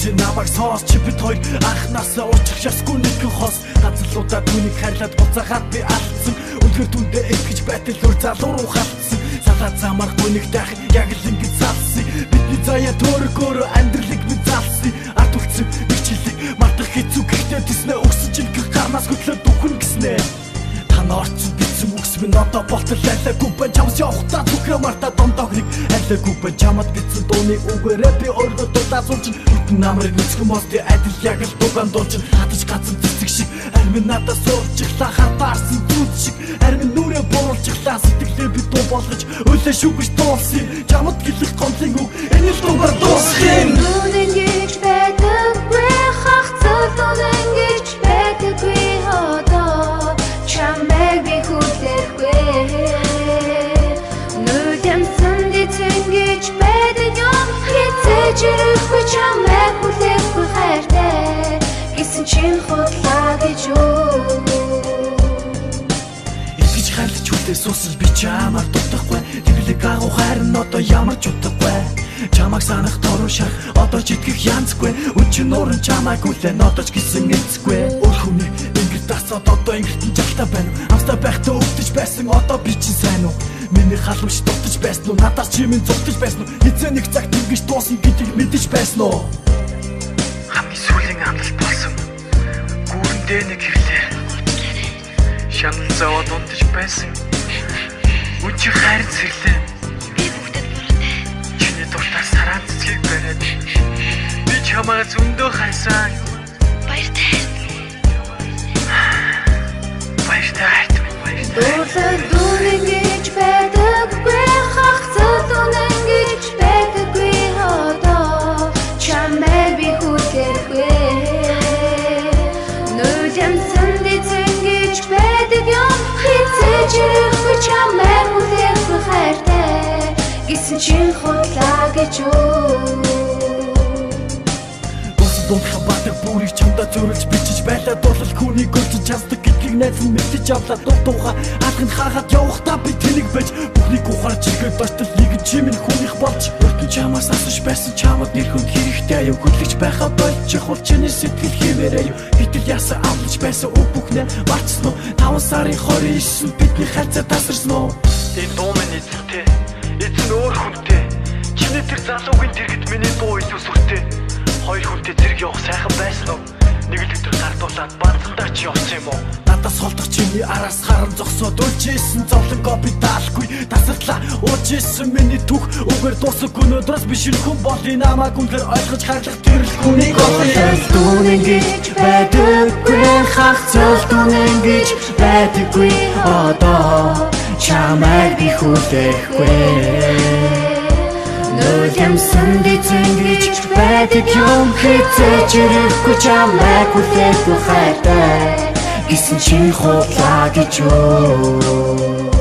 чи намайг соос чи бит хоёр анхнаасаа уучих шасгүй нэгэн хос газарлуудаа түүнийг хайрлаад буцаагаад би алдсан үнэхээр түндэ итгэж байтал өөр залуу руу халтсан салаад замаар гүнийг дахин яг л ингэж салсан бидний заяа төргөөр амьдралыг минь залсан ард үлдсэн нэг чилэг мартах хэцүү гэхдээ тэснэ өгсөн жинхэнэ гарнаас хөдлөө дөхөн гэснэ Орцсон битсэн үгс минь одоо болтол айлаагүй байна чамс явахтаа түхрэ мартаа домдогныг айлаагүй байна чамд битсэн дууны үгээрээ би өөрөө дуудааруулж бүтэн намрыг нүцгэн мости адил яг л дугаан дуулж хатаж гацсан цэцэг шиг арим надаас суурчихлаа хатаарсан зүуд шиг арим нүрээ буулчихлаа сэтгэлээ би дуу болгож өөлөө шүгэж дуулсан чамд гэлэх гомлын үг энэ л дугаар дуусхын Нүрэн гэж байдаггүй хахцал дунэн гэж байдаггүй одоо чамайг би хүлээхгүй нүдэмсэн дэцэнгэж байдаг юм хэцэж ирэхгүй чамайг хүлээхгүй хайртай гэсэн чин худлаа гэж юу Итгэж хайрлаж хүлээ суусал би чамаар дутахгүй тэглэг агуу хайр нь одоо ямар ч утгагүй чамайг санах торуу шах одоо ч итгэх янзгүй өчн нуурын чамайг хүлээн одоо ч гэсэн эцгүй өөр хүний дасаад одоо ингэртэн жагтаа байна амстаа байхдаа өвдөж байсан одоо би чинь сайн уу миний халууч дутаж байсан уу надаас чи минь зогтож байсан уу хэзээ нэг цагт ингэж дуусна гэдгийг мэдэж байсан уу хамгийн сүүлийн амлалт болсон гүүрэндээ нэг хэвлээ шанал зовоод унтаж байсан үчи хайр зэрлээ би бүгдэд буруутай чиний дуртай сараа цэцгийг бариад би чамаа зөндөө хайсан баяртай Дуулаад дүүрэн гэж байдаггүй хахцал дунэн гэж байдаггүй одоо чамайг би хүлээхгүй нүдэмсэн дэцэн гэж байдаг юм хэцэж ирэхгүй чамайг хүлээхгүй хайртай гэсэн чин худлаа гэж юу Дунхаа бадаг бүрийг чамдаа зөөрөлж бичиж байлаа дуулал хүнийг өрчөж чаддаг гэдгийг найз нь мэдэж авлаа дуугаа алган хаагаад явахдаа би тэнийг байж бүхнийг ухаарч ирэхэд доштол нэг чимийн хүнийх болж өртөн чамаас асууж байсан чамд нэр хүн хэрэгтэй аюу хүлээж байхаа болж хол чиний сэтгэл хэмээрээ битэл ясаа авлаж байсан үг бүхнээ марцсан уу 5 сарын 29-нд бидний хайцаа тасарсан уу энэ дуу минь эзэнтэй эзэн өөр хүнтэй чиний тэр залуугийн дэргэд миний дуу илүү сүртэй Хоёр хүнтэй зэрэг явах сайхан байсан уу? Нэг л өдөр гардуулаад банцандаа чи явсан юм уу? Надаас холдох чиний араас харан зогсоод үлжсэн зовлонгоо би даалгүй тасартлаа уужсэн миний түүх үгээр дуусах өнөөдрөөс би шинхэн болын намайг үнээр ойлгож хайрлах тэрэлхүүний дүүнэн гэж байдаггүй хахцал дүүнэн гэж байдаггүй одоо чамайг би хүлээхгүй Нүдэмсэн дэцэн гэж байдаг юм хэцэж ирэхгүй чамайг хүлээхгүй хайртай гэсэн чин худлаа гэж юу